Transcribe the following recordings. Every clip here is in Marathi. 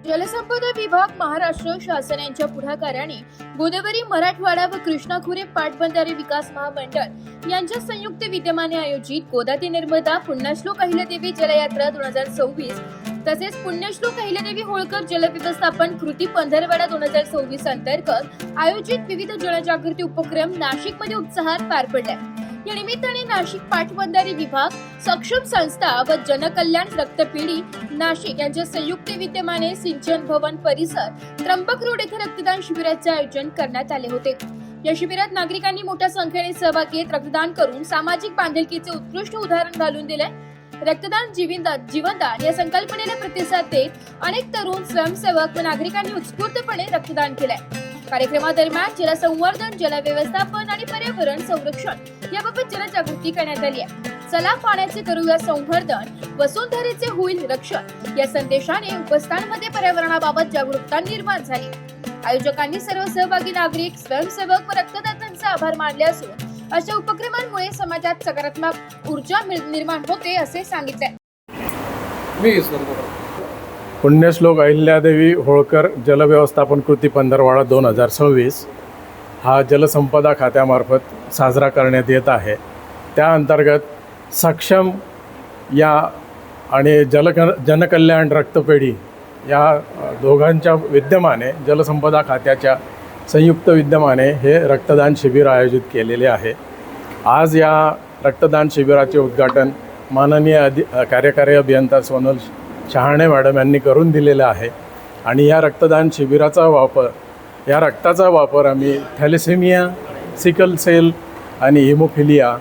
जलसंपदा विभाग, महाराष्ट्र शासन यांच्या पुढाकाराने गोदावरी मराठवाडा व कृष्णा खोरे पाटबंधारे विकास महामंडळ यांच्या संयुक्त विद्यमाने आयोजित गोदावरी नर्मदा पुण्यश्लोक अहिल्यादेवी जलयात्रा 2026 तसेच पुण्यश्लोक अहिल्यादेवी होळकर जलव्यवस्थापन कृती पंधरवडा 2026 अंतर्गत आयोजित विविध जनजागृती उपक्रम नाशिकमध्ये उत्साहात पार पडले। या निमित्ताने नाशिक पाटबंधारे विभाग, सक्षम संस्था व जनकल्याण रक्तपेढी नाशिक यांच्या संयुक्त विद्यमाने सिंचन भवन परिसर त्र्यंबक रोड येथे रक्तदान शिबिराचे आयोजन करण्यात आले होते। या शिबिरात नागरिकांनी मोठ्या संख्येने सहभाग घेत रक्तदान करून सामाजिक बांधिलकीचे उत्कृष्ट उदाहरण घालून दिले। रक्तदान जीवनदान या संकल्पनेला प्रतिसाद देत अनेक तरुण स्वयंसेवक व नागरिकांनी उत्स्फूर्तपणे रक्तदान केले। कार्यक्रमादरम्यान जलसंवर्धन, जलव्यवस्थापन आणि पर्यावरण संरक्षण याबाबत जनजागृती करण्यात आली आहे। चला पाण्याचे करूया संवर्धन, वसुंधरेचे होईल रक्षण या संदेशाने उपस्थानामध्ये पर्यावरणाबाबत जागरूकता निर्माण झाली। आयोजकांनी सर्व सहभागी नागरिक, स्वयंसेवक व रक्तदात्यांचे आभार मानले असून अशा उपक्रमांमुळे समाजात सकारात्मक ऊर्जा निर्माण होते असे सांगितले। पुण्यश्लोक अहिल्यादेवी होळकर जलव्यवस्थापन कृती पंधरवडा 2026 हा जलसंपदा खात्यामार्फत साजरा करण्यात येत आहे। त्या अंतर्गत सक्षम या आणि जनकल्याण रक्तपेढी या दोघांच्या विद्यमाने जलसंपदा खात्याच्या संयुक्त विद्यमाने हे रक्तदान शिबिर आयोजित केलेले आहे। आज या रक्तदान शिबिराचे उद्घाटन माननीय कार्यकारी अभियंता सोनल शहाणे मॅडम यांनी करून दिलेला आहे आणि या रक्तदान शिबिराचा वापर, या रक्ताचा वापर आम्ही थॅलेसेमिया, सिकल सेल आणि हिमोफिलिया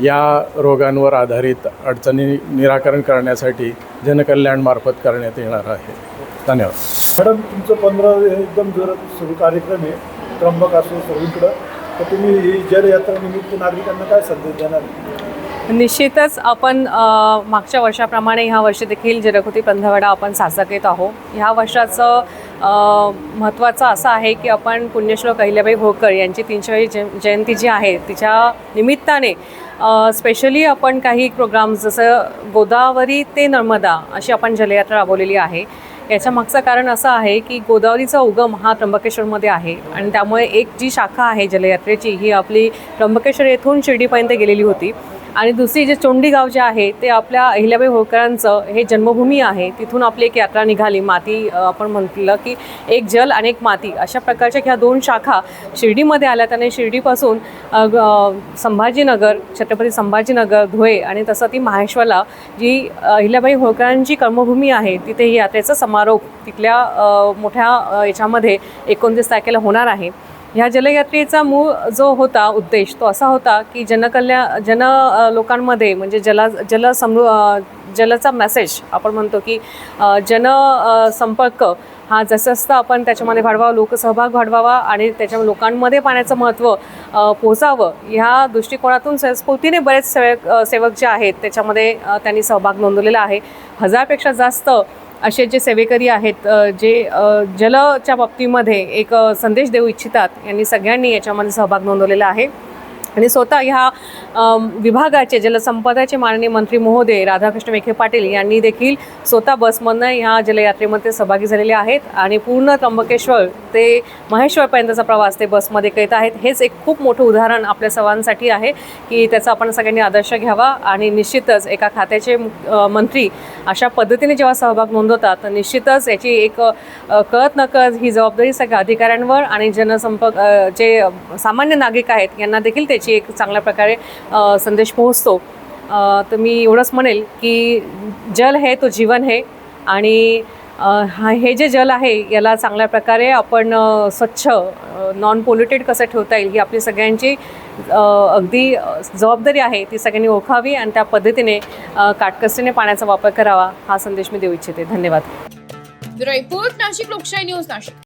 या रोगांवर आधारित अडचणी निराकरण करण्यासाठी जनकल्याणमार्फत करण्यात येणार आहे। धन्यवाद मॅडम। तुमचं 15 एकदम जोरात सुरू कार्यक्रम आहे, त्र्यंबक असो सर्वीकडं, तर तुम्ही ही जलयात्रेनिमित्त नागरिकांना काय संदेश देणार? निश्चितच आपण मागच्या वर्षाप्रमाणे ह्या वर्षी देखील जलकृती पंधरवडा आपण साजरा करत आहोत। ह्या वर्षाचं महत्त्वाचं असं आहे की आपण पुण्यश्लोक अहिल्याबाई होळकर यांची 300वी जयंती जी आहे तिच्या निमित्ताने स्पेशली आपण काही प्रोग्राम्स जसं गोदावरी ते नर्मदा अशी आपण जलयात्रा राबवलेली आहे। याच्या मागचं कारण असं आहे की गोदावरीचा उगम हा त्र्यंबकेश्वरमध्ये आहे आणि त्यामुळे एक जी शाखा आहे जलयात्रेची ही आपली त्र्यंबकेश्वर येथून शिर्डीपर्यंत गेलेली होती आणि दुसरी जे चोंडी गाव जे आहे ते आपल्या अहिल्याबाई होळकरांचं हे जन्मभूमी आहे। तिथून आपली एक यात्रा निघाली, माती आपण म्हटलं की एक जल आणि एक माती अशा प्रकारच्या ह्या दोन शाखा शिर्डीमध्ये आल्या। त्याने शिर्डीपासून संभाजीनगर, छत्रपती संभाजीनगर, धुळे आणि तसं ती माहेश्वरला जी अहिल्याबाई होळकरांची कर्मभूमी आहे तिथे ही यात्रेचा समारोप तिथल्या मोठ्या याच्यामध्ये 29 तारखेला होणार आहे। ह्या जलयात्रेचा मूळ जो होता उद्देश तो असा होता की लोकांमध्ये म्हणजे जलाचा मेसेज आपण म्हणतो की संपर्क हा जसं आपण त्याच्यामध्ये वाढवावा, लोकसहभाग वाढवावा आणि त्याच्या लोकांमध्ये पाण्याचं महत्त्व पोहोचावं ह्या दृष्टिकोनातून स्वयंस्फूर्तीने बरेच सेवक जे आहेत त्याच्यामध्ये त्यांनी सहभाग नोंदवलेला आहे। 1000पेक्षा जास्त असे जे सेवेकरी आहेत जे जलच्या बाबतीमध्ये एक संदेश देऊ इच्छितात, यांनी सगळ्यांनी याच्यामध्ये सहभाग नोंदवलेला आहे आणि स्वतः ह्या विभागाचे जलसंपदाचे माननीय मंत्री महोदय राधाकृष्ण विखे पाटील यांनी देखील स्वतः बसमधनं ह्या जलयात्रेमध्ये सहभागी झालेले आहेत आणि पूर्ण त्र्यंबकेश्वर ते महेश्वरपर्यंतचा प्रवास ते बसमध्ये करीत आहेत। हेच एक खूप मोठं उदाहरण आपल्या सर्वांसाठी आहे की त्याचा आपण सगळ्यांनी आदर्श घ्यावा आणि निश्चितच एका खात्याचे मंत्री अशा पद्धतीने जेव्हा सहभाग नोंदवतात तर निश्चितच याची एक कळत नकळत ही जबाबदारी सगळ्या अधिकाऱ्यांवर आणि जनसंपर्क जे सामान्य नागरिक आहेत यांना देखील त्याची एक चांगल्या प्रकारे संदेश पोहोचतो। तर मी एवढंच म्हणेल की जल है तो जीवन है आणि हे जे जल आहे याला चांगल्या प्रकारे आपण स्वच्छ, नॉन पोल्युटेड कसं ठेवता येईल ही आपली सगळ्यांची अगदी जबाबदारी आहे, ती सगळ्यांनी ओळखावी आणि त्या पद्धतीने काटकसरीने पाण्याचा वापर करावा हा संदेश मी देऊ इच्छिते। धन्यवाद। ब्युरो रिपोर्ट, नाशिक लोकशाही न्यूज, नाशिक।